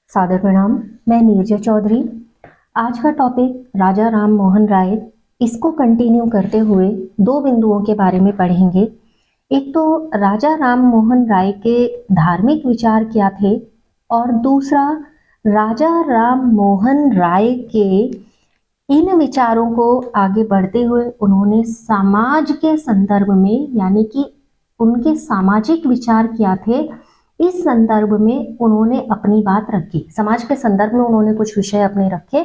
सादर प्रणाम। मैं नीरजा चौधरी। आज का टॉपिक राजा राम मोहन राय। इसको कंटिन्यू करते हुए दो बिंदुओं के बारे में पढ़ेंगे। एक तो राजा राम मोहन राय के धार्मिक विचार क्या थे, और दूसरा राजा राम मोहन राय के इन विचारों को आगे बढ़ते हुए उन्होंने समाज के संदर्भ में, यानी कि उनके सामाजिक विचार क्या थे, इस संदर्भ में उन्होंने अपनी बात रखी। समाज के संदर्भ में उन्होंने कुछ विषय अपने रखे।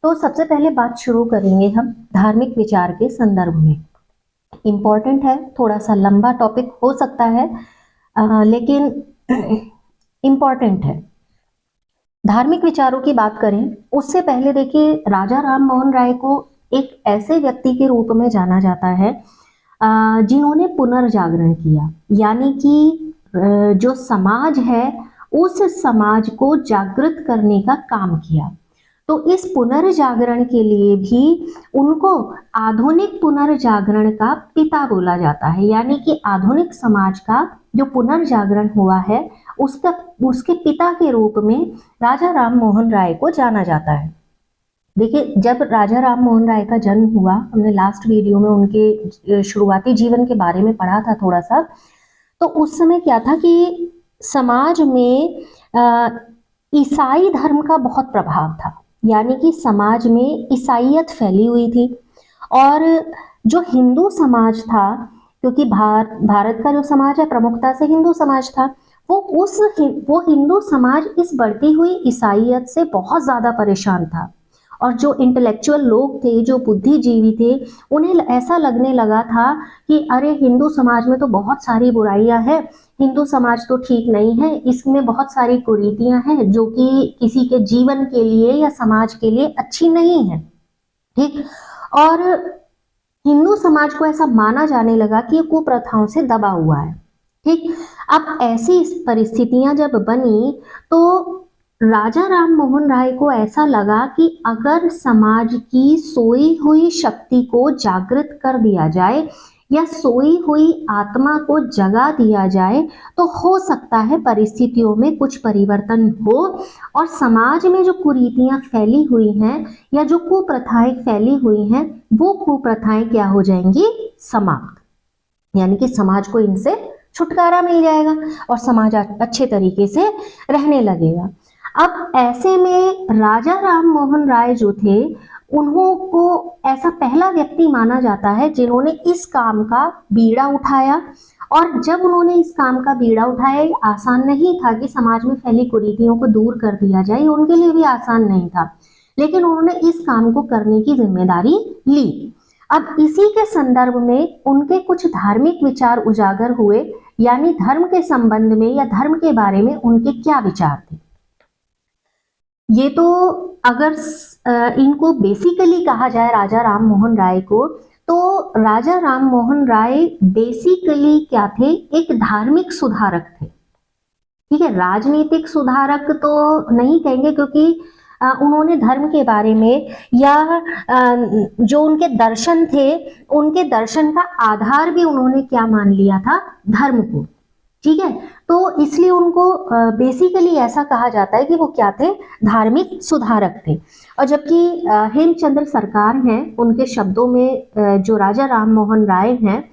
तो सबसे पहले बात शुरू करेंगे हम धार्मिक विचार के संदर्भ में। इम्पॉर्टेंट है, थोड़ा सा लंबा टॉपिक हो सकता है, लेकिन इम्पॉर्टेंट है। धार्मिक विचारों की बात करें उससे पहले देखिए, राजा राम मोहन राय को एक ऐसे व्यक्ति के रूप में जाना जाता है जिन्होंने पुनर्जागरण किया, यानी कि जो समाज है उस समाज को जागृत करने का काम किया। तो इस पुनर्जागरण के लिए भी उनको आधुनिक पुनर्जागरण का पिता बोला जाता है, यानी कि आधुनिक समाज का जो पुनर्जागरण हुआ है उसके पिता के रूप में राजा राम मोहन राय को जाना जाता है। देखिए, जब राजा राम मोहन राय का जन्म हुआ, हमने लास्ट वीडियो में उनके शुरुआती जीवन के बारे में पढ़ा था थोड़ा सा। तो उस समय क्या था कि समाज में ईसाई धर्म का बहुत प्रभाव था, यानी कि समाज में ईसाईयत फैली हुई थी। और जो हिंदू समाज था, क्योंकि भारत का जो समाज है प्रमुखता से हिंदू समाज था, वो हिंदू समाज इस बढ़ती हुई ईसाईयत से बहुत ज़्यादा परेशान था। और जो इंटेलेक्चुअल लोग थे, जो बुद्धिजीवी थे, उन्हें ऐसा लगने लगा था कि अरे, हिंदू समाज में तो बहुत सारी बुराइयां हैं, हिंदू समाज तो ठीक नहीं है, इसमें बहुत सारी कुरीतियां हैं जो कि किसी के जीवन के लिए या समाज के लिए अच्छी नहीं है। ठीक। और हिंदू समाज को ऐसा माना जाने लगा कि ये कुप्रथाओं से दबा हुआ है। ठीक। अब ऐसी परिस्थितियां जब बनी तो राजा राम मोहन राय को ऐसा लगा कि अगर समाज की सोई हुई शक्ति को जागृत कर दिया जाए या सोई हुई आत्मा को जगा दिया जाए तो हो सकता है परिस्थितियों में कुछ परिवर्तन हो, और समाज में जो कुरीतियां फैली हुई हैं या जो कुप्रथाएं फैली हुई हैं वो कुप्रथाएं क्या हो जाएंगी, समाप्त। यानी कि समाज को इनसे छुटकारा मिल जाएगा और समाज अच्छे तरीके से रहने लगेगा। अब ऐसे में राजा राम मोहन राय जो थे, उनको ऐसा पहला व्यक्ति माना जाता है जिन्होंने इस काम का बीड़ा उठाया। और जब उन्होंने इस काम का बीड़ा उठाया, आसान नहीं था कि समाज में फैली कुरीतियों को दूर कर दिया जाए, उनके लिए भी आसान नहीं था, लेकिन उन्होंने इस काम को करने की जिम्मेदारी ली। अब इसी के संदर्भ में उनके कुछ धार्मिक विचार उजागर हुए, यानी धर्म के संबंध में या धर्म के बारे में उनके क्या विचार थे। ये तो अगर इनको बेसिकली कहा जाए राजा राम मोहन राय को, तो राजा राम मोहन राय बेसिकली क्या थे, एक धार्मिक सुधारक थे। ठीक है, राजनीतिक सुधारक तो नहीं कहेंगे, क्योंकि उन्होंने धर्म के बारे में या जो उनके दर्शन थे, उनके दर्शन का आधार भी उन्होंने क्या मान लिया था, धर्म को। ठीक है, तो इसलिए उनको बेसिकली ऐसा कहा जाता है कि वो क्या थे, धार्मिक सुधारक थे। और जबकि हेमचंद्र सरकार हैं, उनके शब्दों में जो राजा राम मोहन राय हैं,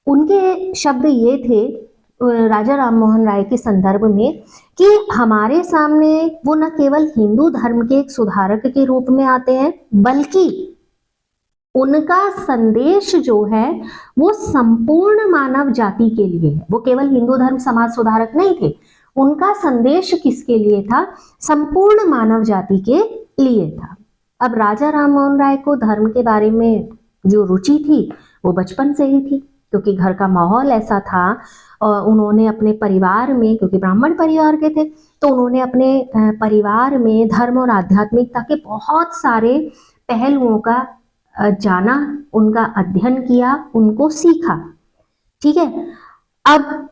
उनके शब्द ये थे राजा राम मोहन राय के संदर्भ में कि हमारे सामने वो न केवल हिंदू धर्म के एक सुधारक के रूप में आते हैं, बल्कि उनका संदेश जो है वो संपूर्ण मानव जाति के लिए है। वो केवल हिंदू धर्म समाज सुधारक नहीं थे, उनका संदेश किसके लिए था, संपूर्ण मानव जाति के लिए था। अब राजा राम मोहन राय को धर्म के बारे में जो रुचि थी वो बचपन से ही थी, क्योंकि घर का माहौल ऐसा था। और उन्होंने अपने परिवार में, क्योंकि ब्राह्मण परिवार के थे, तो उन्होंने अपने परिवार में धर्म और आध्यात्मिकता के बहुत सारे पहलुओं का जाना, उनका अध्ययन किया, उनको सीखा। ठीक है, अब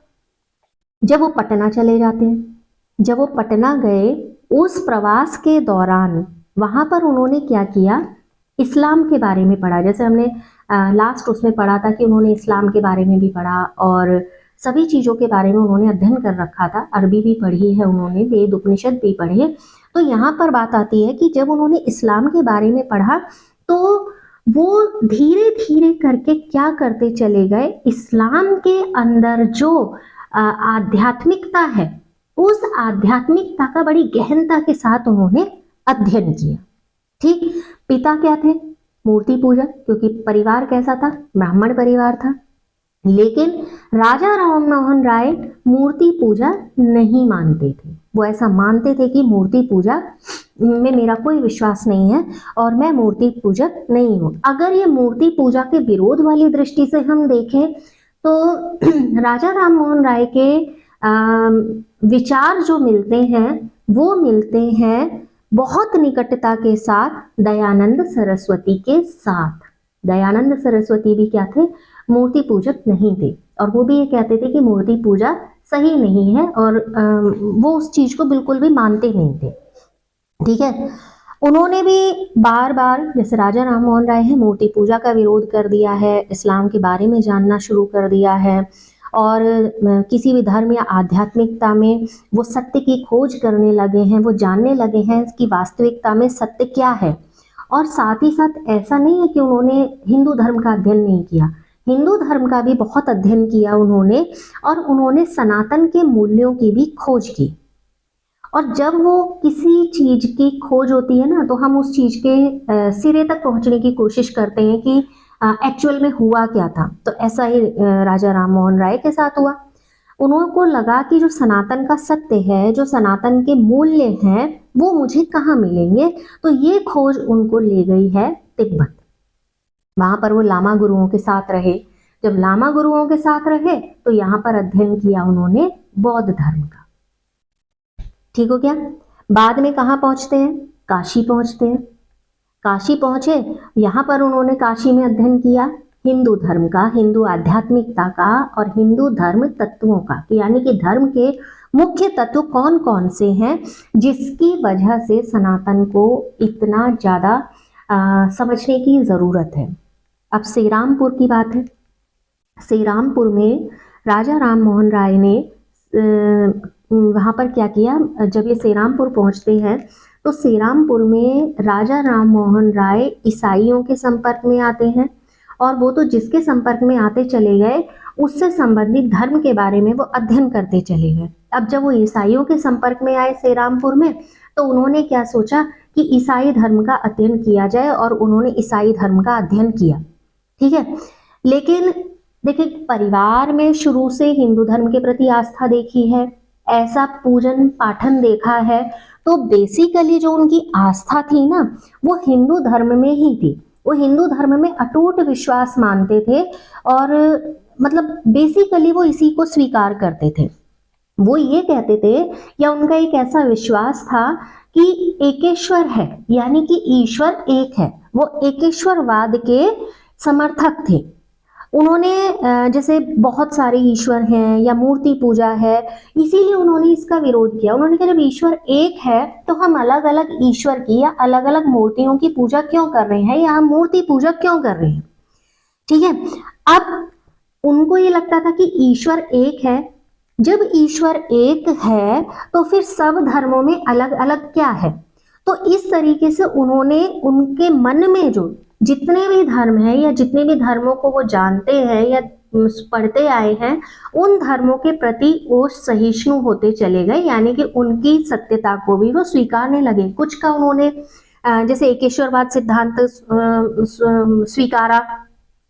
जब वो पटना चले जाते हैं, जब वो पटना गए, उस प्रवास के दौरान वहां पर उन्होंने क्या किया, इस्लाम के बारे में पढ़ा। जैसे हमने लास्ट उसमें पढ़ा था कि उन्होंने इस्लाम के बारे में भी पढ़ा और सभी चीज़ों के बारे में उन्होंने अध्ययन कर रखा था, अरबी भी पढ़ी है उन्होंने, वेद उपनिषद भी पढ़े। तो यहाँ पर बात आती है कि जब उन्होंने इस्लाम के बारे में पढ़ा तो वो धीरे धीरे करके क्या करते चले गए, इस्लाम के अंदर जो आध्यात्मिकता है उस आध्यात्मिकता का बड़ी गहनता के साथ उन्होंने अध्ययन किया। ठीक, पिता क्या थे, मूर्ति पूजा, क्योंकि परिवार कैसा था, ब्राह्मण परिवार था। लेकिन राजा राम मोहन राय मूर्ति पूजा नहीं मानते थे। वो ऐसा मानते थे कि मूर्ति पूजा में मेरा कोई विश्वास नहीं है और मैं मूर्ति पूजक नहीं हूँ। अगर ये मूर्ति पूजा के विरोध वाली दृष्टि से हम देखें तो राजा राम मोहन राय के विचार जो मिलते हैं वो मिलते हैं बहुत निकटता के साथ दयानंद सरस्वती के साथ। दयानंद सरस्वती भी क्या थे, मूर्ति पूजक नहीं थे, और वो भी ये कहते थे कि मूर्ति पूजा सही नहीं है और वो उस चीज को बिल्कुल भी मानते नहीं थे। ठीक है, उन्होंने भी बार बार, जैसे राजा राम मोहन राय है, मूर्ति पूजा का विरोध कर दिया है, इस्लाम के बारे में जानना शुरू कर दिया है और किसी भी धर्म या आध्यात्मिकता में वो सत्य की खोज करने लगे हैं, वो जानने लगे हैं कि वास्तविकता में सत्य क्या है। और साथ ही साथ ऐसा नहीं है कि उन्होंने हिंदू धर्म का अध्ययन नहीं किया, हिंदू धर्म का भी बहुत अध्ययन किया उन्होंने, और उन्होंने सनातन के मूल्यों की भी खोज की। और जब वो किसी चीज की खोज होती है ना, तो हम उस चीज के सिरे तक पहुंचने की कोशिश करते हैं कि एक्चुअल में हुआ क्या था। तो ऐसा ही राजा राम मोहन राय के साथ हुआ। उनको लगा कि जो सनातन का सत्य है, जो सनातन के मूल्य हैं, वो मुझे कहाँ मिलेंगे। तो ये खोज उनको ले गई है तिब्बत। वहां पर वो लामा गुरुओं के साथ रहे। जब लामा गुरुओं के साथ रहे तो यहाँ पर अध्ययन किया उन्होंने बौद्ध धर्म का। ठीक हो गया। बाद में कहाँ पहुंचते हैं, काशी पहुंचते हैं। काशी पहुंचे, यहाँ पर उन्होंने काशी में अध्ययन किया हिंदू धर्म का, हिंदू आध्यात्मिकता का और हिंदू धर्म तत्वों का, यानी कि धर्म के मुख्य तत्व कौन कौन से हैं जिसकी वजह से सनातन को इतना ज़्यादा समझने की ज़रूरत है। अब श्रीरामपुर की बात है। श्रीरामपुर में राजा राम मोहन राय ने वहाँ पर क्या किया, जब ये श्रीरामपुर पहुँचते हैं तो श्रीरामपुर में राजा राम मोहन राय ईसाइयों के संपर्क में आते हैं, और वो तो जिसके संपर्क में आते चले गए उससे संबंधित धर्म के बारे में वो अध्ययन करते चले गए। अब जब वो ईसाइयों के संपर्क में आए श्रीरामपुर में, तो उन्होंने क्या सोचा कि ईसाई धर्म का अध्ययन किया जाए, और उन्होंने ईसाई धर्म का अध्ययन किया। ठीक है, लेकिन देखिए, परिवार में शुरू से हिंदू धर्म के प्रति आस्था देखी है, ऐसा पूजन पाठन देखा है, तो बेसिकली जो उनकी आस्था थी ना, वो हिंदू धर्म में ही थी। वो हिंदू धर्म में अटूट विश्वास मानते थे और मतलब बेसिकली वो इसी को स्वीकार करते थे। वो ये कहते थे, या उनका एक ऐसा विश्वास था कि एकेश्वर है, यानी कि ईश्वर एक है। वो एकेश्वरवाद के समर्थक थे। उन्होंने जैसे बहुत सारे ईश्वर हैं या मूर्ति पूजा है, इसीलिए उन्होंने इसका विरोध किया। उन्होंने कहा जब ईश्वर एक है तो हम अलग अलग ईश्वर की या अलग अलग मूर्तियों की पूजा क्यों कर रहे हैं, या हम मूर्ति पूजा क्यों कर रहे हैं। ठीक है, अब उनको ये लगता था कि ईश्वर एक है। जब ईश्वर एक है तो फिर सब धर्मों में अलग अलग क्या है। तो इस तरीके से उन्होंने उनके मन में जो जितने भी धर्म हैं या जितने भी धर्मों को वो जानते हैं या पढ़ते आए हैं, उन धर्मों के प्रति वो सहिष्णु होते चले गए, यानी कि उनकी सत्यता को भी वो स्वीकारने लगे। कुछ का उन्होंने जैसे एकेश्वरवाद सिद्धांत स्वीकारा,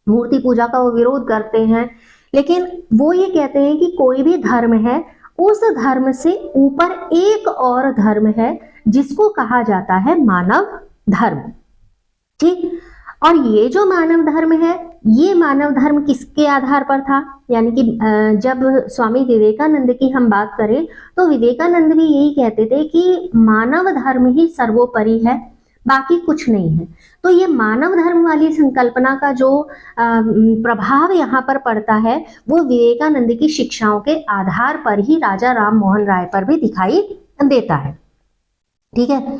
मूर्ति पूजा का वो विरोध करते हैं, लेकिन वो ये कहते हैं कि कोई भी धर्म है, उस धर्म से ऊपर एक और धर्म है जिसको कहा जाता है मानव धर्म। ठीक, और ये जो मानव धर्म है, ये मानव धर्म किसके आधार पर था, यानी कि जब स्वामी विवेकानंद की हम बात करें तो विवेकानंद भी यही कहते थे कि मानव धर्म ही सर्वोपरि है, बाकी कुछ नहीं है। तो ये मानव धर्म वाली संकल्पना का जो प्रभाव यहाँ पर पड़ता है, वो विवेकानंद की शिक्षाओं के आधार पर ही राजा राम मोहन राय पर भी दिखाई देता है। ठीक है,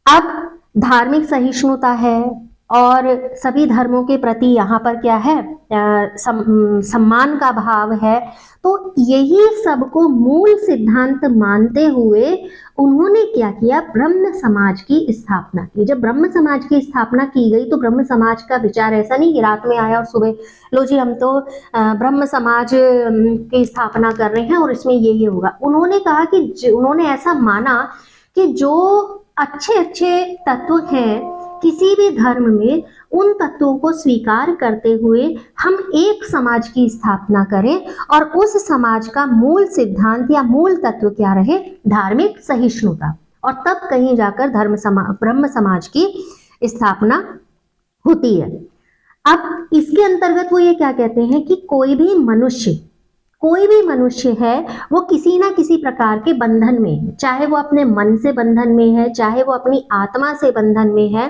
अब धार्मिक सहिष्णुता है, और सभी धर्मों के प्रति यहाँ पर क्या है, सम्मान का भाव है। तो यही सबको मूल सिद्धांत मानते हुए उन्होंने क्या किया, ब्रह्म समाज की स्थापना की। जब ब्रह्म समाज की स्थापना की गई तो ब्रह्म समाज का विचार ऐसा नहीं कि रात में आया और सुबह लो जी हम तो ब्रह्म समाज की स्थापना कर रहे हैं और इसमें ये होगा। उन्होंने कहा कि उन्होंने ऐसा माना कि जो अच्छे अच्छे तत्व हैं किसी भी धर्म में, उन तत्वों को स्वीकार करते हुए हम एक समाज की स्थापना करें और उस समाज का मूल सिद्धांत या मूल तत्व क्या रहे, धार्मिक सहिष्णुता। और तब कहीं जाकर ब्रह्म समाज की स्थापना होती है। अब इसके अंतर्गत वो ये क्या कहते हैं कि कोई भी मनुष्य है वो किसी ना किसी प्रकार के बंधन में है, चाहे वो अपने मन से बंधन में है, चाहे वो अपनी आत्मा से बंधन में है।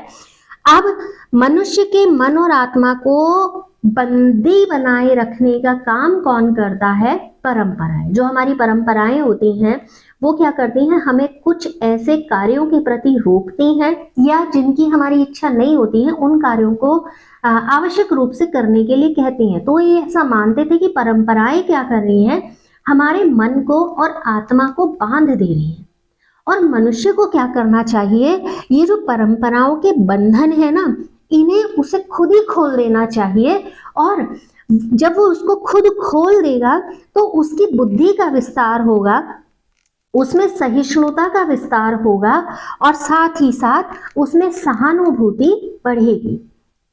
अब मनुष्य के मन और आत्मा को बंदी बनाए रखने का काम कौन करता है, परंपराएं। जो हमारी परंपराएं होती हैं वो क्या करती हैं, हमें कुछ ऐसे कार्यों के प्रति रोकती हैं या जिनकी हमारी इच्छा नहीं होती है उन कार्यों को आवश्यक रूप से करने के लिए कहती हैं। तो ये ऐसा मानते थे कि परंपराएं क्या कर रही हैं, हमारे मन को और आत्मा को बांध दे रही हैं। और मनुष्य को क्या करना चाहिए, ये जो परंपराओं के बंधन है ना, इन्हें उसे खुद ही खोल देना चाहिए। और जब वो उसको खुद खोल देगा तो उसकी बुद्धि का विस्तार होगा, उसमें सहिष्णुता का विस्तार होगा और साथ ही साथ उसमें सहानुभूति बढ़ेगी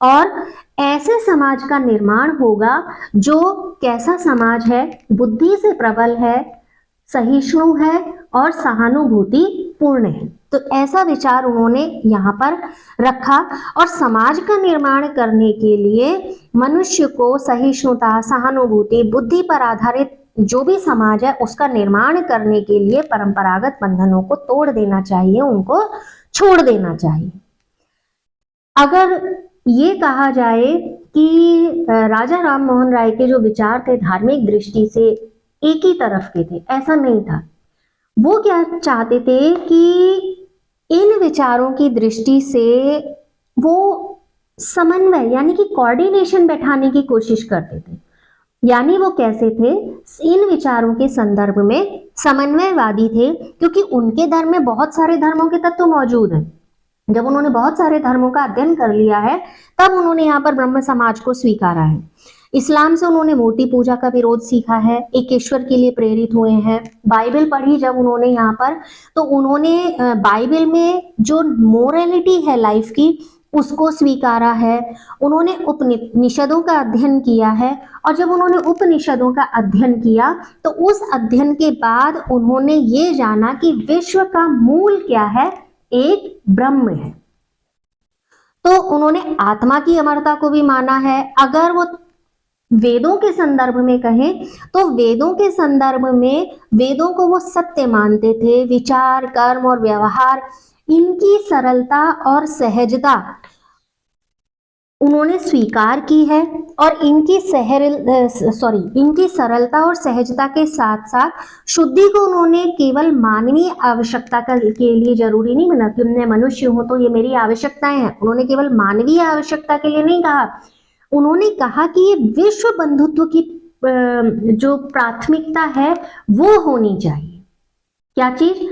और ऐसे समाज का निर्माण होगा जो कैसा समाज है, बुद्धि से प्रबल है, सहिष्णु है और सहानुभूति पूर्ण है। तो ऐसा विचार उन्होंने यहाँ पर रखा और समाज का निर्माण करने के लिए मनुष्य को सहिष्णुता, सहानुभूति, बुद्धि पर आधारित जो भी समाज है उसका निर्माण करने के लिए परंपरागत बंधनों को तोड़ देना चाहिए, उनको छोड़ देना चाहिए। अगर ये कहा जाए कि राजा राम मोहन राय के जो विचार थे धार्मिक दृष्टि से एक ही तरफ के थे, ऐसा नहीं था। वो क्या चाहते थे कि इन विचारों की दृष्टि से वो समन्वय यानी कि कोऑर्डिनेशन बैठाने की कोशिश करते थे। यानी वो कैसे थे, इन विचारों के संदर्भ में समन्वयवादी थे, क्योंकि उनके धर्म में बहुत सारे धर्मों के तत्व मौजूद हैं। जब उन्होंने बहुत सारे धर्मों का अध्ययन कर लिया है तब उन्होंने यहाँ पर ब्रह्म समाज को स्वीकारा है। इस्लाम से उन्होंने मूर्ति पूजा का विरोध सीखा है, एक ईश्वर के लिए प्रेरित हुए हैं। बाइबल पढ़ी जब उन्होंने यहाँ पर, तो उन्होंने बाइबल में जो मोरालिटी है लाइफ की उसको स्वीकारा है। उन्होंने उपनिषदों का अध्ययन किया है और जब उन्होंने उपनिषदों का अध्ययन किया तो उस अध्ययन के बाद उन्होंने ये जाना कि विश्व का मूल क्या है, एक ब्रह्म है। तो उन्होंने आत्मा की अमरता को भी माना है। अगर वो वेदों के संदर्भ में कहें तो वेदों के संदर्भ में वेदों को वो सत्य मानते थे। विचार, कर्म और व्यवहार, इनकी सरलता और सहजता उन्होंने स्वीकार की है और इनकी सरलता और सहजता के साथ साथ शुद्धि को उन्होंने केवल मानवीय आवश्यकता के लिए जरूरी नहीं माना कि मैं मनुष्य हूं तो ये मेरी आवश्यकताएं हैं। उन्होंने केवल मानवीय आवश्यकता के लिए नहीं कहा, उन्होंने कहा कि ये विश्व बंधुत्व की जो प्राथमिकता है वो होनी चाहिए। क्या चीज,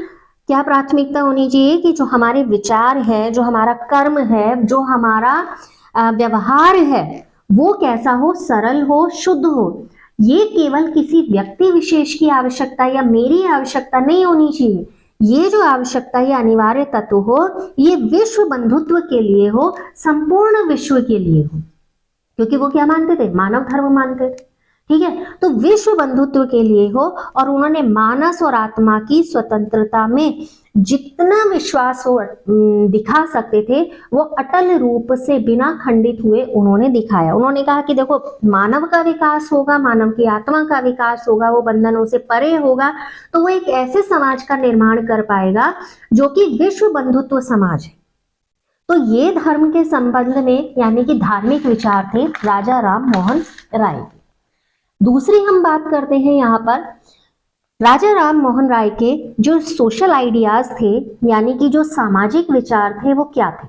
क्या प्राथमिकता होनी चाहिए कि जो हमारे विचार है, जो हमारा कर्म है, जो हमारा व्यवहार है वो कैसा हो, सरल हो, शुद्ध हो। ये केवल किसी व्यक्ति विशेष की आवश्यकता या मेरी आवश्यकता नहीं होनी चाहिए। ये जो आवश्यकता या अनिवार्य तत्व हो ये विश्व बंधुत्व के लिए हो, संपूर्ण विश्व के लिए हो। क्योंकि वो क्या मानते थे, मानव धर्म मानते थे। ठीक है, तो विश्व बंधुत्व के लिए हो। और उन्होंने मानस और आत्मा की स्वतंत्रता में जितना विश्वास हो दिखा सकते थे वो अटल रूप से बिना खंडित हुए उन्होंने दिखाया। उन्होंने कहा कि देखो, मानव का विकास होगा, मानव की आत्मा का विकास होगा, वो बंधनों से परे होगा तो वो एक ऐसे समाज का निर्माण कर पाएगा जो कि विश्व बंधुत्व समाज है। तो ये धर्म के संबंध में यानी कि धार्मिक विचार थे राजा राम मोहन राय के। दूसरी हम बात करते हैं यहाँ पर राजा राम मोहन राय के जो सोशल आइडियाज थे यानी कि जो सामाजिक विचार थे वो क्या थे।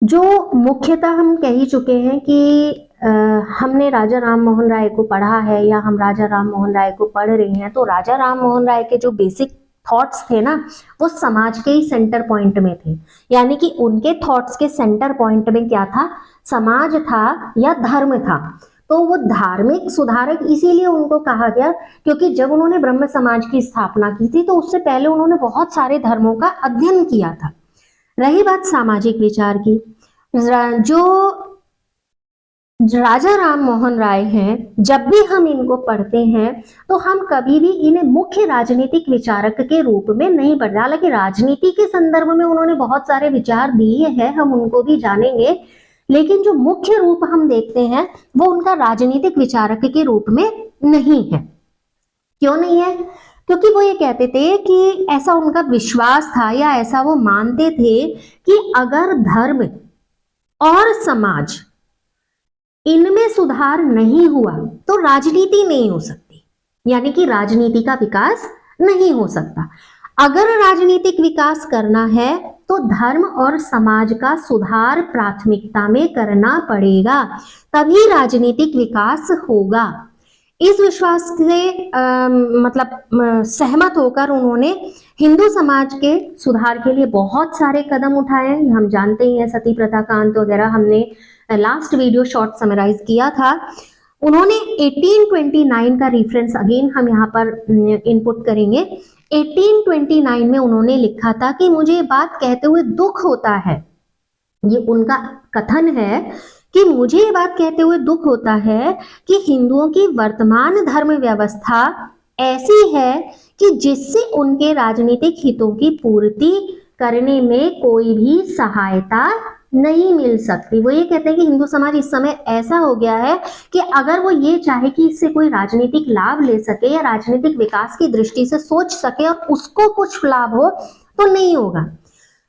जो मुख्यतः हम कह ही चुके हैं कि हमने राजा राम मोहन राय को पढ़ा है या हम राजा राम मोहन राय को पढ़ रहे हैं, तो राजा राम मोहन राय के जो बेसिक थॉट्स थे ना, वो समाज के ही सेंटर पॉइंट में थे। यानी कि उनके थॉट्स के सेंटर पॉइंट में क्या था, समाज था या धर्म था। तो वो धार्मिक सुधारक इसीलिए उनको कहा गया क्योंकि जब उन्होंने ब्रह्म समाज की स्थापना की थी तो उससे पहले उन्होंने बहुत सारे धर्मों का अध्ययन किया था। रही बात सामाजिक विचार की, जो राजा राम मोहन राय हैं, जब भी हम इनको पढ़ते हैं तो हम कभी भी इन्हें मुख्य राजनीतिक विचारक के रूप में नहीं पढ़ते। हालांकि राजनीति के संदर्भ में उन्होंने बहुत सारे विचार दिए हैं, हम उनको भी जानेंगे, लेकिन जो मुख्य रूप हम देखते हैं वो उनका राजनीतिक विचारक के रूप में नहीं है। क्यों नहीं है? क्योंकि वो ये कहते थे कि ऐसा उनका विश्वास था या ऐसा वो मानते थे कि अगर धर्म और समाज इनमें सुधार नहीं हुआ तो राजनीति नहीं हो सकती, यानी कि राजनीति का विकास नहीं हो सकता। अगर राजनीतिक विकास करना है तो धर्म और समाज का सुधार प्राथमिकता में करना पड़ेगा, तभी राजनीतिक विकास होगा। इस विश्वास से सहमत होकर उन्होंने हिंदू समाज के सुधार के लिए बहुत सारे कदम उठाए। हम जानते ही हैं, सती प्रथा का अंत वगैरह हमने लास्ट वीडियो शॉर्ट समराइज किया था। उन्होंने 1829 का रेफरेंस अगेन हम यहाँ पर इनपुट करेंगे। 1829 में उन्होंने लिखा था कि मुझे ये बात कहते हुए दुख होता है, ये उनका कथन है कि मुझे ये बात कहते हुए दुख होता है कि हिंदुओं की वर्तमान धर्म व्यवस्था ऐसी है कि जिससे उनके राजनीतिक हितों की पूर्ति करने में कोई भी सहायता नहीं मिल सकती। वो ये कहते हैं कि हिंदू समाज इस समय ऐसा हो गया है कि अगर वो ये चाहे कि इससे कोई राजनीतिक लाभ ले सके या राजनीतिक विकास की दृष्टि से सोच सके और उसको कुछ लाभ हो तो नहीं होगा।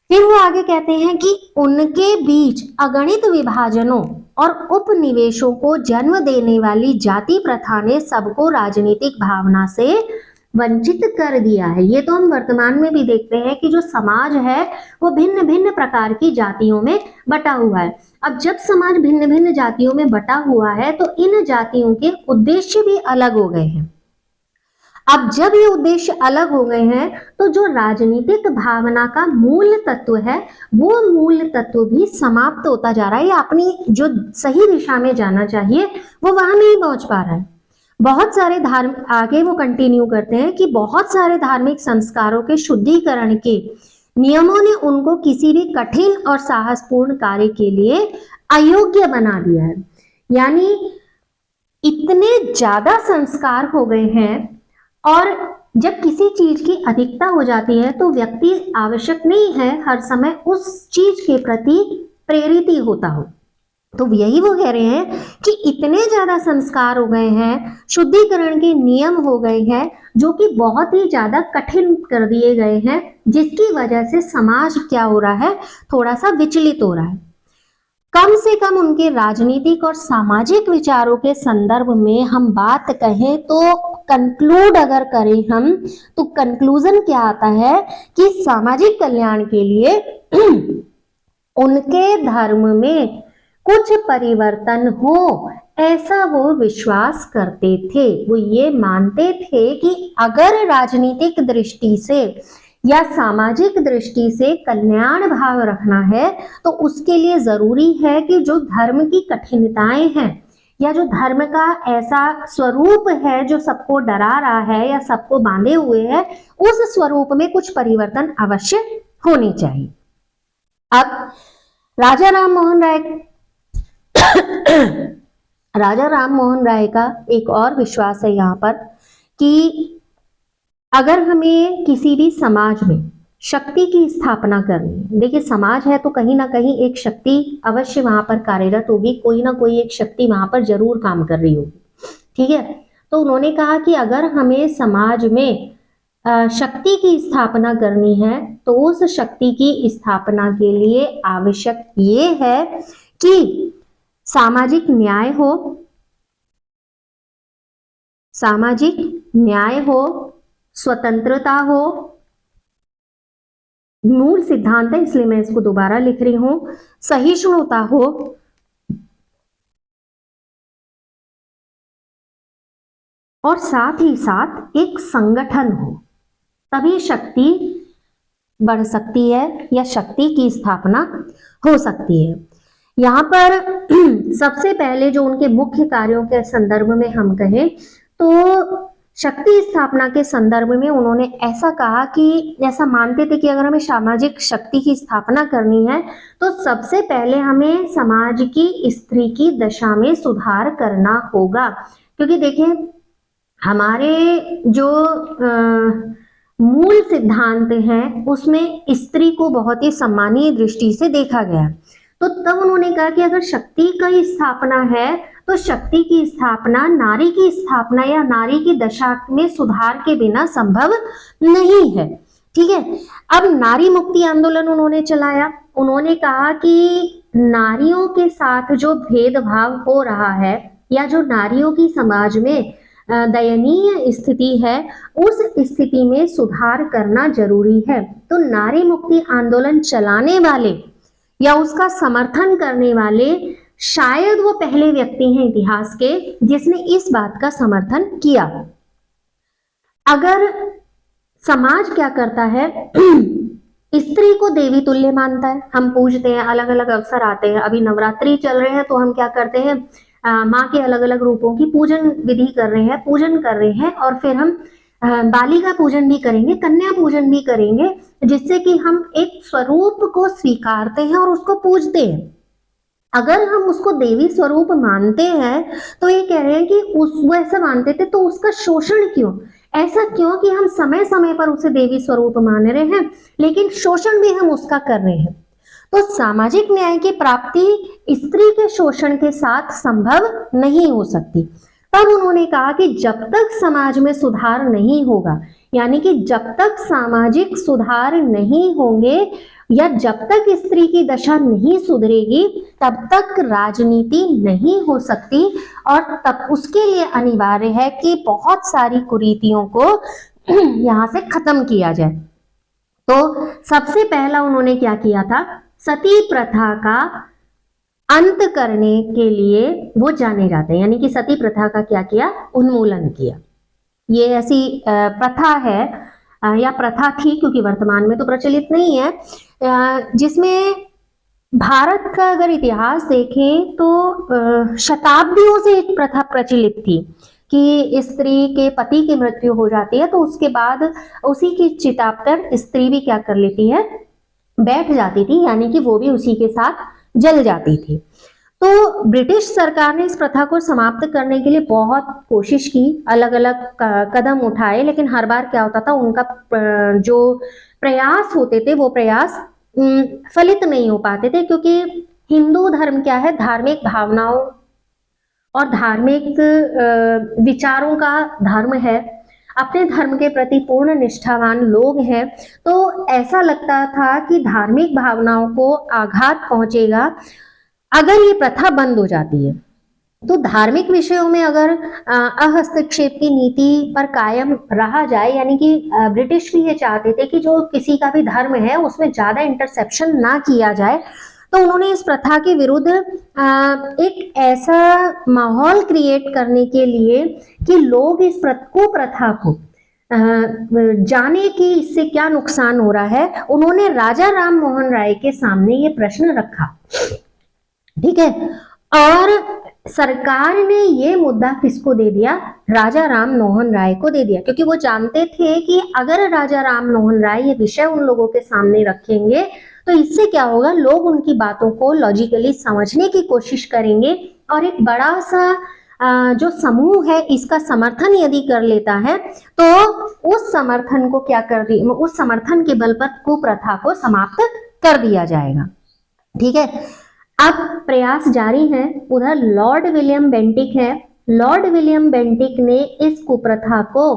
फिर वो आगे कहते हैं कि उनके बीच अगणित विभाजनों और उपनिवेशों को जन्म देने वाली जाति प्रथा ने सबको राजनीतिक भावना से वंचित कर दिया है। ये तो हम वर्तमान में भी देखते हैं कि जो समाज है वो भिन्न भिन्न प्रकार की जातियों में बटा हुआ है। अब जब समाज भिन्न भिन्न जातियों में बटा हुआ है तो इन जातियों के उद्देश्य भी अलग हो गए हैं। अब जब ये उद्देश्य अलग हो गए हैं तो जो राजनीतिक भावना का मूल तत्व है वो मूल तत्व भी समाप्त होता जा रहा है, या अपनी जो सही दिशा में जाना चाहिए वो वहां नहीं पहुंच पा रहा है। बहुत सारे आगे वो कंटिन्यू करते हैं कि बहुत सारे धार्मिक संस्कारों के शुद्धिकरण के नियमों ने उनको किसी भी कठिन और साहसपूर्ण कार्य के लिए अयोग्य बना दिया है। यानी इतने ज्यादा संस्कार हो गए हैं, और जब किसी चीज की अधिकता हो जाती है तो व्यक्ति आवश्यक नहीं है हर समय उस चीज के प्रति प्रेरित ही होता हो। तो यही वो कह रहे हैं कि इतने ज्यादा संस्कार हो गए हैं, शुद्धिकरण के नियम हो गए हैं जो कि बहुत ही ज्यादा कठिन कर दिए गए हैं, जिसकी वजह से समाज क्या हो रहा है, थोड़ा सा विचलित हो रहा है। कम से कम उनके राजनीतिक और सामाजिक विचारों के संदर्भ में हम बात कहें तो कंक्लूड अगर करें हम, तो कंक्लूजन क्या आता है कि सामाजिक कल्याण के लिए उनके धर्म में कुछ परिवर्तन हो, ऐसा वो विश्वास करते थे। वो ये मानते थे कि अगर राजनीतिक दृष्टि से या सामाजिक दृष्टि से कल्याण भाव रखना है तो उसके लिए जरूरी है कि जो धर्म की कठिनताएं हैं या जो धर्म का ऐसा स्वरूप है जो सबको डरा रहा है या सबको बांधे हुए है, उस स्वरूप में कुछ परिवर्तन अवश्य होने चाहिए। अब राजा राम मोहन राय का एक और विश्वास है यहाँ पर कि अगर हमें किसी भी समाज में शक्ति की स्थापना करनी है, देखिए समाज है तो कहीं ना कहीं एक शक्ति अवश्य वहां पर कार्यरत होगी, कोई ना कोई एक शक्ति वहां पर जरूर काम कर रही होगी, ठीक है। तो उन्होंने कहा कि अगर हमें समाज में शक्ति की स्थापना करनी है तो उस शक्ति की स्थापना के लिए आवश्यक ये है कि सामाजिक न्याय हो, स्वतंत्रता हो, मूल सिद्धांत है, इसलिए मैं इसको दोबारा लिख रही हूं। सहिष्णुता हो और साथ ही साथ एक संगठन हो, तभी शक्ति बढ़ सकती है या शक्ति की स्थापना हो सकती है। यहाँ पर सबसे पहले जो उनके मुख्य कार्यों के संदर्भ में हम कहें तो शक्ति स्थापना के संदर्भ में उन्होंने ऐसा कहा कि ऐसा मानते थे कि अगर हमें सामाजिक शक्ति की स्थापना करनी है तो सबसे पहले हमें समाज की स्त्री की दशा में सुधार करना होगा। क्योंकि देखें, हमारे जो मूल सिद्धांत हैं उसमें स्त्री को बहुत ही सम्मानीय दृष्टि से देखा गया। तो तब उन्होंने कहा कि अगर शक्ति की स्थापना है तो शक्ति की स्थापना नारी की स्थापना या नारी की दशा में सुधार के बिना संभव नहीं है। ठीक है, अब नारी मुक्ति आंदोलन उन्होंने चलाया। उन्होंने कहा कि नारियों के साथ जो भेदभाव हो रहा है या जो नारियों की समाज में दयनीय स्थिति है, उस स्थिति में सुधार करना जरूरी है। तो नारी मुक्ति आंदोलन चलाने वाले या उसका समर्थन करने वाले शायद वो पहले व्यक्ति हैं इतिहास के जिसने इस बात का समर्थन किया। अगर समाज क्या करता है, स्त्री को देवी तुल्य मानता है, हम पूजते हैं, अलग अलग अवसर आते हैं, अभी नवरात्रि चल रहे हैं तो हम क्या करते हैं, माँ के अलग अलग रूपों की पूजन विधि कर रहे हैं, पूजन कर रहे हैं, और फिर हम बालिका पूजन भी करेंगे, कन्या पूजन भी करेंगे, जिससे कि हम एक स्वरूप को स्वीकारते हैं और उसको पूजते हैं। अगर हम उसको देवी स्वरूप मानते हैं तो ये कह रहे हैं कि वो ऐसा मानते थे तो उसका शोषण क्यों, ऐसा क्यों कि हम समय समय पर उसे देवी स्वरूप मान रहे हैं लेकिन शोषण भी हम उसका कर रहे हैं। तो सामाजिक न्याय की प्राप्ति स्त्री के शोषण के साथ संभव नहीं हो सकती। तब उन्होंने कहा कि जब तक समाज में सुधार नहीं होगा, यानी कि जब तक सामाजिक सुधार नहीं होंगे या जब तक स्त्री की दशा नहीं सुधरेगी तब तक राजनीति नहीं हो सकती, और तब उसके लिए अनिवार्य है कि बहुत सारी कुरीतियों को यहाँ से खत्म किया जाए। तो सबसे पहला उन्होंने क्या किया था, सती प्रथा का अंत करने के लिए वो जाने जाते हैं, यानी कि सती प्रथा का क्या किया, उन्मूलन किया। ये ऐसी प्रथा है या प्रथा थी, क्योंकि वर्तमान में तो प्रचलित नहीं है, जिसमें भारत का अगर इतिहास देखें तो शताब्दियों से एक प्रथा प्रचलित थी कि स्त्री के पति की मृत्यु हो जाती है तो उसके बाद उसी की चिता पर स्त्री भी क्या कर लेती है, बैठ जाती थी, यानी कि वो भी उसी के साथ जल जाती थी। तो ब्रिटिश सरकार ने इस प्रथा को समाप्त करने के लिए बहुत कोशिश की, अलग अलग कदम उठाए, लेकिन हर बार क्या होता था, उनका जो प्रयास होते थे वो प्रयास फलित नहीं हो पाते थे, क्योंकि हिंदू धर्म क्या है, धार्मिक भावनाओं और धार्मिक विचारों का धर्म है, अपने धर्म के प्रति पूर्ण निष्ठावान लोग हैं। तो ऐसा लगता था कि धार्मिक भावनाओं को आघात पहुंचेगा अगर ये प्रथा बंद हो जाती है। तो धार्मिक विषयों में अगर हस्तक्षेप की नीति पर कायम रहा जाए, यानी कि ब्रिटिश भी ये चाहते थे कि जो किसी का भी धर्म है उसमें ज्यादा इंटरसेप्शन ना किया जाए, तो उन्होंने इस प्रथा के विरुद्ध एक ऐसा माहौल क्रिएट करने के लिए कि लोग इस प्रथा को जाने कि इससे क्या नुकसान हो रहा है, उन्होंने राजा राम मोहन राय के सामने ये प्रश्न रखा। ठीक है, और सरकार ने ये मुद्दा किसको दे दिया, राजा राम मोहन राय को दे दिया, क्योंकि वो जानते थे कि अगर राजा राम मोहन राय ये विषय उन लोगों के सामने रखेंगे तो इससे क्या होगा, लोग उनकी बातों को लॉजिकली समझने की कोशिश करेंगे, और एक बड़ा सा जो समूह है इसका समर्थन यदि कर लेता है तो उस समर्थन को क्या कर दी, उस समर्थन के बल पर कुप्रथा को समाप्त कर दिया जाएगा। ठीक है, अब प्रयास जारी है। उधर लॉर्ड विलियम बेंटिक है, लॉर्ड विलियम बेंटिक ने इस कुप्रथा को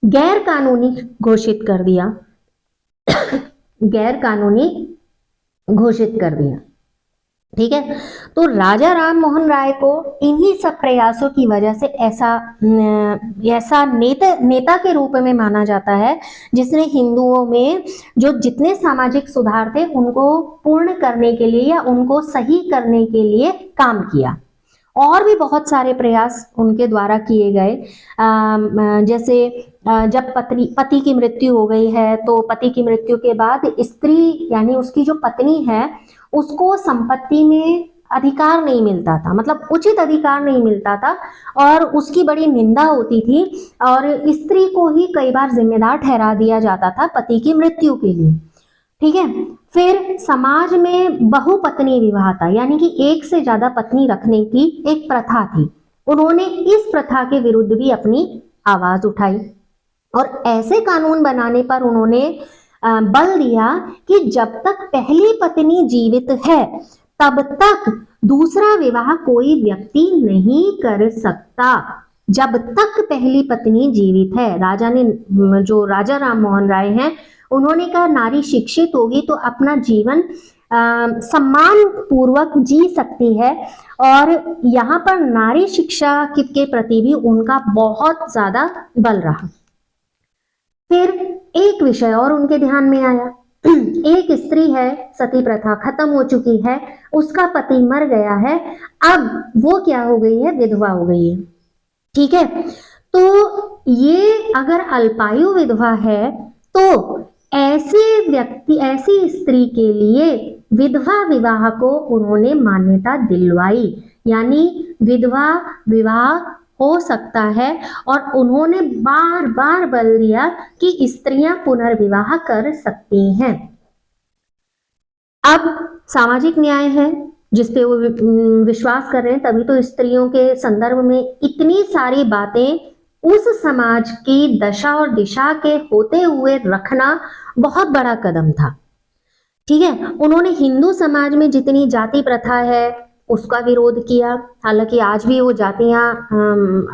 गैर कानूनी घोषित कर दिया, गैर कानूनी घोषित कर दिया। ठीक है। तो राजा राम मोहन राय को इन्हीं सब प्रयासों की वजह से ऐसा नेता के रूप में माना जाता है जिसने हिंदुओं में जो जितने सामाजिक सुधार थे उनको पूर्ण करने के लिए या उनको सही करने के लिए काम किया। और भी बहुत सारे प्रयास उनके द्वारा किए गए। जैसे जब पति की मृत्यु हो गई है तो पति की मृत्यु के बाद स्त्री यानी उसकी जो पत्नी है उसको संपत्ति में अधिकार नहीं मिलता था, मतलब उचित अधिकार नहीं मिलता था और उसकी बड़ी निंदा होती थी और स्त्री को ही कई बार जिम्मेदार ठहरा दिया जाता था पति की मृत्यु के लिए। ठीक है। फिर समाज में बहुपत्नी विवाह था, यानी कि एक से ज्यादा पत्नी रखने की एक प्रथा थी। उन्होंने इस प्रथा के विरुद्ध भी अपनी आवाज उठाई और ऐसे कानून बनाने पर उन्होंने बल दिया कि जब तक पहली पत्नी जीवित है तब तक दूसरा विवाह कोई व्यक्ति नहीं कर सकता। जब तक पहली पत्नी जीवित है, जो राजा राम मोहन राय हैं उन्होंने कहा नारी शिक्षित होगी तो अपना जीवन सम्मान पूर्वक जी सकती है और यहाँ पर नारी शिक्षा के प्रति भी उनका बहुत ज्यादा बल रहा। फिर एक विषय और उनके ध्यान में आया। एक स्त्री है, सती प्रथा खत्म हो चुकी है, उसका पति मर गया है, अब वो क्या हो गई है, विधवा हो गई है। ठीक है। तो ये अगर अल्पायु विधवा है तो ऐसी स्त्री के लिए विधवा विवाह को उन्होंने मान्यता दिलवाई, यानी विधवा विवाह हो सकता है और उन्होंने बार बार बल दिया कि स्त्रियां पुनर्विवाह कर सकती हैं। अब सामाजिक न्याय है जिसपे वो विश्वास कर रहे हैं, तभी तो स्त्रियों के संदर्भ में इतनी सारी बातें उस समाज की दशा और दिशा के होते हुए रखना बहुत बड़ा कदम था। ठीक है। उन्होंने हिंदू समाज में जितनी जाति प्रथा है उसका विरोध किया, हालांकि आज भी वो जातियां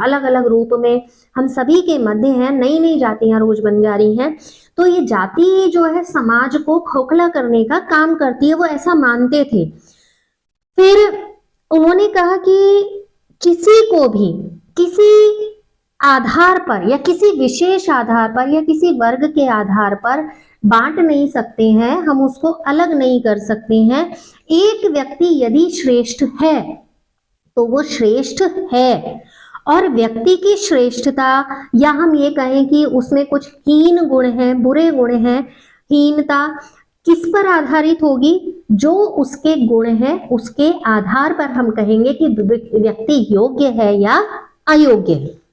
अलग अलग रूप में हम सभी के मध्य हैं, नई नई जातियां रोज बन जा रही हैं। तो ये जाति जो है समाज को खोखला करने का काम करती है, वो ऐसा मानते थे। फिर उन्होंने कहा कि किसी को भी किसी आधार पर या किसी विशेष आधार पर या किसी वर्ग के आधार पर बांट नहीं सकते हैं, हम उसको अलग नहीं कर सकते हैं। एक व्यक्ति यदि श्रेष्ठ है तो वो श्रेष्ठ है और व्यक्ति की श्रेष्ठता या हम ये कहें कि उसमें कुछ हीन गुण हैं, बुरे गुण हैं, हीनता किस पर आधारित होगी, जो उसके गुण हैं उसके आधार पर हम कहेंगे कि व्यक्ति योग्य है या अयोग्य है।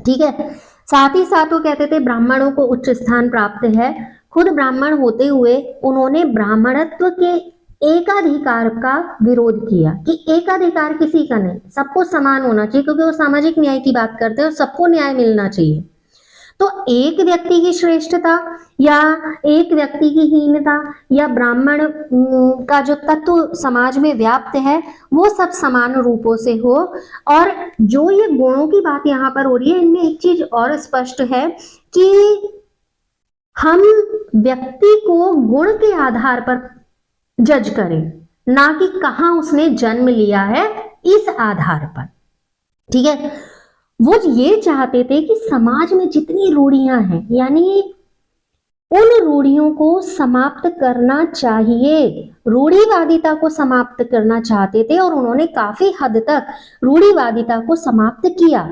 ठीक है। साथ ही साथ वो कहते थे ब्राह्मणों को उच्च स्थान प्राप्त है। खुद ब्राह्मण होते हुए उन्होंने ब्राह्मणत्व के एकाधिकार का विरोध किया कि एकाधिकार किसी का नहीं, सबको समान होना चाहिए, क्योंकि वो सामाजिक न्याय की बात करते हैं और सबको न्याय मिलना चाहिए। तो एक व्यक्ति की श्रेष्ठता या एक व्यक्ति की हीनता या ब्राह्मण का जो तत्व समाज में व्याप्त है वो सब समान रूपों से हो। और जो ये गुणों की बात यहाँ पर हो रही है, इनमें एक चीज और स्पष्ट है कि हम व्यक्ति को गुण के आधार पर जज करें, ना कि कहाँ उसने जन्म लिया है इस आधार पर। ठीक है। वो ये चाहते थे कि समाज में जितनी रूढ़ियां हैं यानी उन रूढ़ियों को समाप्त करना चाहिए, रूढ़िवादिता को समाप्त करना चाहते थे और उन्होंने काफी हद तक रूढ़िवादिता को समाप्त किया।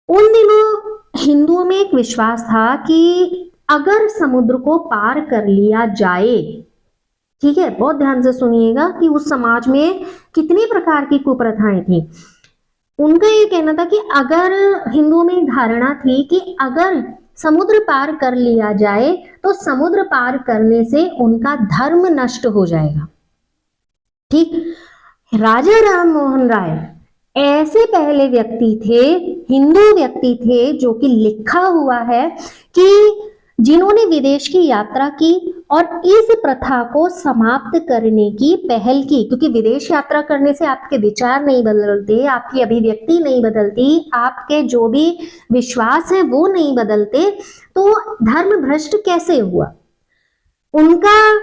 उन दिनों हिंदुओं में एक विश्वास था कि अगर समुद्र को पार कर लिया जाए, ठीक है, बहुत ध्यान से सुनिएगा कि उस समाज में कितनी प्रकार की कुप्रथाएं थी। उनका ये कहना था कि अगर हिंदुओं में एक धारणा थी कि अगर समुद्र पार कर लिया जाए तो समुद्र पार करने से उनका धर्म नष्ट हो जाएगा। ठीक। राजा राम मोहन राय ऐसे पहले व्यक्ति थे, हिंदू व्यक्ति थे, जो कि लिखा हुआ है कि जिन्होंने विदेश की यात्रा की और इस प्रथा को समाप्त करने की पहल की, क्योंकि विदेश यात्रा करने से आपके विचार नहीं बदलते, आपकी अभिव्यक्ति नहीं बदलती, आपके जो भी विश्वास है वो नहीं बदलते, तो धर्म भ्रष्ट कैसे हुआ। उनका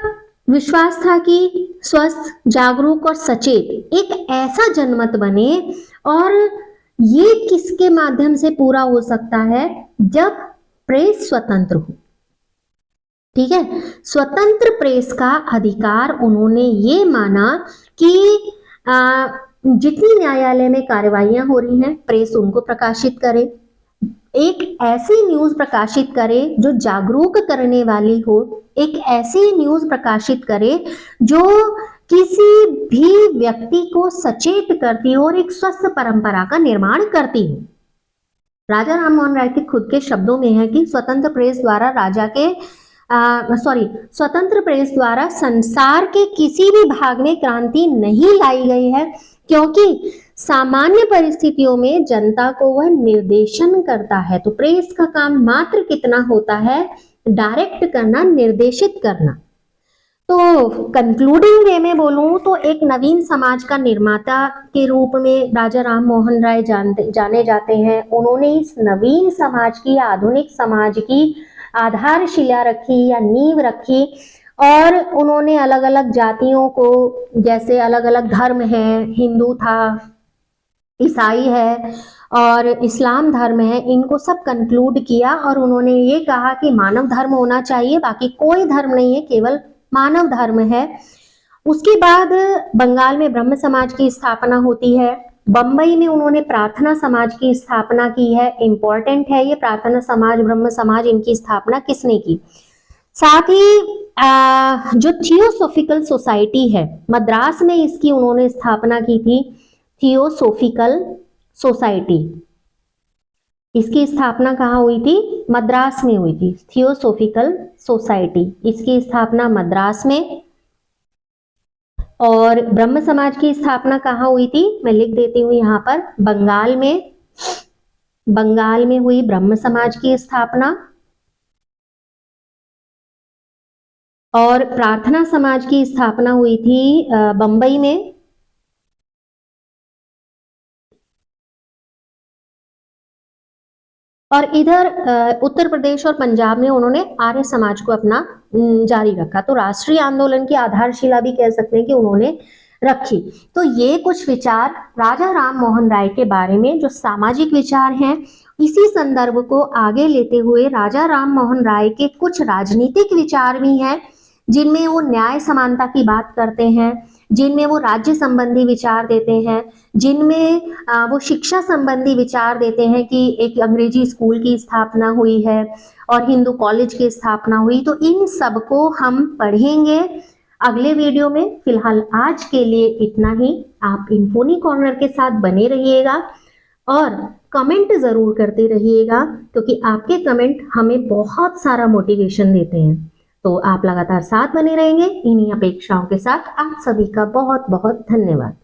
विश्वास था कि स्वस्थ, जागरूक और सचेत एक ऐसा जनमत बने, और ये किसके माध्यम से पूरा हो सकता है, जब प्रेस स्वतंत्र हो। ठीक है, स्वतंत्र प्रेस का अधिकार उन्होंने ये माना कि जितनी न्यायालय में कार्यवाहियां हो रही हैं, प्रेस उनको प्रकाशित करे, एक ऐसी न्यूज प्रकाशित करे जो जागरूक करने वाली हो, एक ऐसी न्यूज प्रकाशित करे जो किसी भी व्यक्ति को सचेत करती हो और एक स्वस्थ परंपरा का निर्माण करती हो। राजा राम मोहन राय के खुद के शब्दों में है कि स्वतंत्र प्रेस द्वारा स्वतंत्र प्रेस द्वारा संसार के किसी भी भाग में क्रांति नहीं लाई गई है, क्योंकि सामान्य परिस्थितियों में जनता को वह निर्देशन करता है। तो प्रेस का काम मात्र कितना होता है, डायरेक्ट करना, निर्देशित करना। तो कंक्लूडिंग वे में बोलूं तो एक नवीन समाज का निर्माता के रूप में राजा राम मोहन राय जाने जाते हैं। उन्होंने इस नवीन समाज की, आधुनिक समाज की आधारशिला रखी या नींव रखी, और उन्होंने अलग अलग जातियों को, जैसे अलग अलग धर्म है, हिंदू था, ईसाई है और इस्लाम धर्म है, इनको सब कंक्लूड किया और उन्होंने ये कहा कि मानव धर्म होना चाहिए, बाकी कोई धर्म नहीं है, केवल मानव धर्म है। उसके बाद बंगाल में ब्रह्म समाज की स्थापना होती है। बंबई में उन्होंने प्रार्थना समाज की स्थापना की है। इंपॉर्टेंट है ये प्रार्थना समाज, ब्रह्म समाज, इनकी स्थापना किसने की। साथ ही जो थियोसोफिकल सोसाइटी है, मद्रास में इसकी उन्होंने स्थापना की थी, थियोसोफिकल सोसाइटी। इसकी स्थापना कहाँ हुई थी, मद्रास में हुई थी। थियोसोफिकल सोसाइटी, इसकी स्थापना मद्रास में। और ब्रह्म समाज की स्थापना कहाँ हुई थी, मैं लिख देती हूँ यहाँ पर, बंगाल में। बंगाल में हुई ब्रह्म समाज की स्थापना। और प्रार्थना समाज की स्थापना हुई थी बंबई में। और इधर उत्तर प्रदेश और पंजाब में उन्होंने आर्य समाज को अपना जारी रखा। तो राष्ट्रीय आंदोलन की आधारशिला भी कह सकते हैं कि उन्होंने रखी। तो ये कुछ विचार राजा राम मोहन राय के बारे में, जो सामाजिक विचार हैं, इसी संदर्भ को आगे लेते हुए राजा राम मोहन राय के कुछ राजनीतिक विचार भी हैं, जिनमें वो न्याय समानता की बात करते हैं, जिनमें वो राज्य संबंधी विचार देते हैं, जिनमें वो शिक्षा संबंधी विचार देते हैं कि एक अंग्रेजी स्कूल की स्थापना हुई है और हिंदू कॉलेज की स्थापना हुई। तो इन सब को हम पढ़ेंगे अगले वीडियो में। फिलहाल आज के लिए इतना ही। आप इन्फोनी कॉर्नर के साथ बने रहिएगा और कमेंट जरूर करते रहिएगा, क्योंकि आपके कमेंट हमें बहुत सारा मोटिवेशन देते हैं। तो आप लगातार साथ बने रहेंगे। इन्हीं अपेक्षाओं के साथ आप सभी का बहुत बहुत धन्यवाद।